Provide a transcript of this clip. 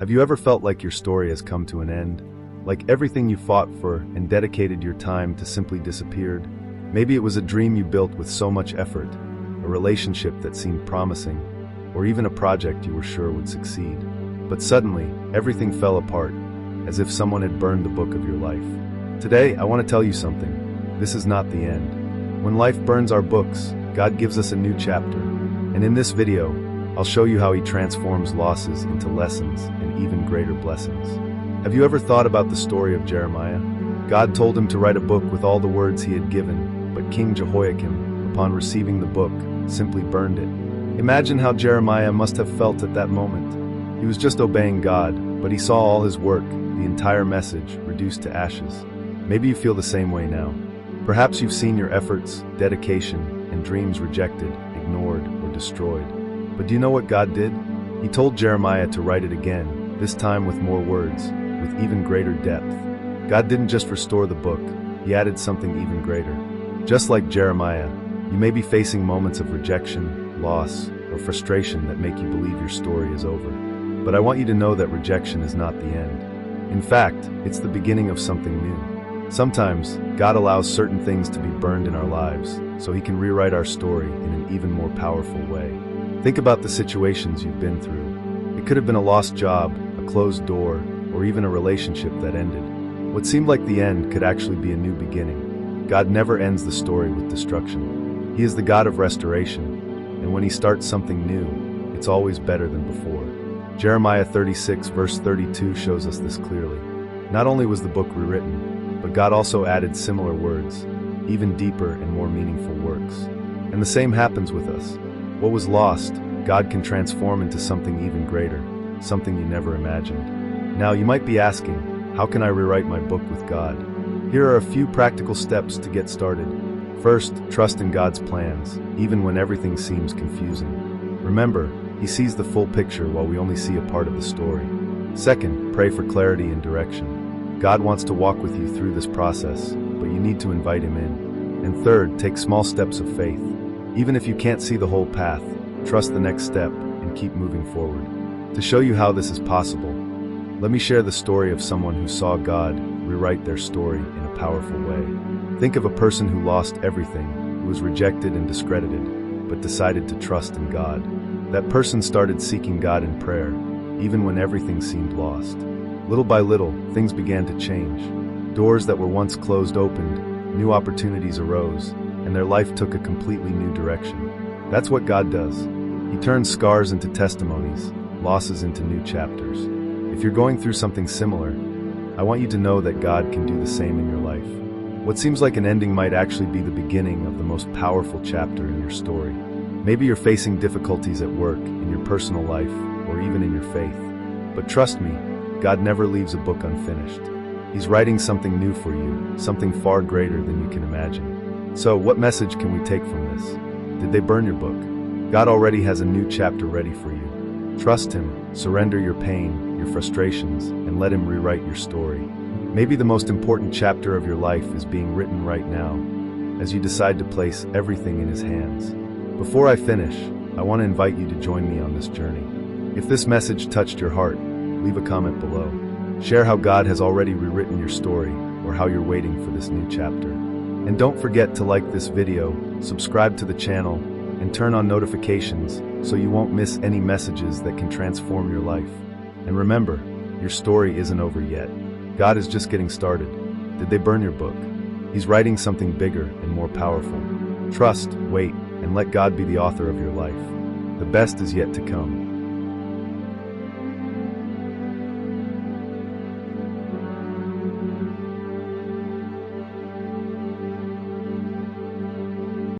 Have you ever felt like your story has come to an end? Like everything you fought for and dedicated your time to simply disappeared? Maybe it was a dream you built with so much effort, a relationship that seemed promising, or even a project you were sure would succeed. But suddenly, everything fell apart, as if someone had burned the book of your life. Today, I want to tell you something. This is not the end. When life burns our books, God gives us a new chapter. And in this video, I'll show you how He transforms losses into lessons and even greater blessings. Have you ever thought about the story of Jeremiah? God told him to write a book with all the words He had given, but King Jehoiakim, upon receiving the book, simply burned it. Imagine how Jeremiah must have felt at that moment. He was just obeying God, but he saw all his work, the entire message, reduced to ashes. Maybe you feel the same way now. Perhaps you've seen your efforts, dedication, and dreams rejected, ignored, or destroyed. But do you know what God did? He told Jeremiah to write it again, this time with more words, with even greater depth. God didn't just restore the book, He added something even greater. Just like Jeremiah, you may be facing moments of rejection, loss, or frustration that make you believe your story is over. But I want you to know that rejection is not the end. In fact, it's the beginning of something new. Sometimes, God allows certain things to be burned in our lives, so He can rewrite our story in an even more powerful way. Think about the situations you've been through. It could have been a lost job, a closed door, or even a relationship that ended. What seemed like the end could actually be a new beginning. God never ends the story with destruction. He is the God of restoration, and when He starts something new, it's always better than before. Jeremiah 36 verse 32 shows us this clearly. Not only was the book rewritten, but God also added similar words, even deeper and more meaningful works. And the same happens with us. What was lost, God can transform into something even greater, something you never imagined. Now you might be asking, how can I rewrite my book with God? Here are a few practical steps to get started. First, trust in God's plans, even when everything seems confusing. Remember, He sees the full picture while we only see a part of the story. Second, pray for clarity and direction. God wants to walk with you through this process, but you need to invite Him in. And third, take small steps of faith. Even if you can't see the whole path, trust the next step and keep moving forward. To show you how this is possible, let me share the story of someone who saw God rewrite their story in a powerful way. Think of a person who lost everything, who was rejected and discredited, but decided to trust in God. That person started seeking God in prayer, even when everything seemed lost. Little by little, things began to change. Doors that were once closed opened, new opportunities arose, and their life took a completely new direction. That's what God does. He turns scars into testimonies, losses into new chapters. If you're going through something similar, I want you to know that God can do the same in your life. What seems like an ending might actually be the beginning of the most powerful chapter in your story. Maybe you're facing difficulties at work, in your personal life, or even in your faith. But trust me, God never leaves a book unfinished. He's writing something new for you, something far greater than you can imagine. So, what message can we take from this? Did they burn your book? God already has a new chapter ready for you. Trust Him, surrender your pain, your frustrations, and let Him rewrite your story. Maybe the most important chapter of your life is being written right now, as you decide to place everything in His hands. Before I finish, I want to invite you to join me on this journey. If this message touched your heart, leave a comment below. Share how God has already rewritten your story, or how you're waiting for this new chapter. And don't forget to like this video, subscribe to the channel, and turn on notifications so you won't miss any messages that can transform your life. And remember, your story isn't over yet. God is just getting started. Did they burn your book? He's writing something bigger and more powerful. Trust, wait, and let God be the author of your life. The best is yet to come.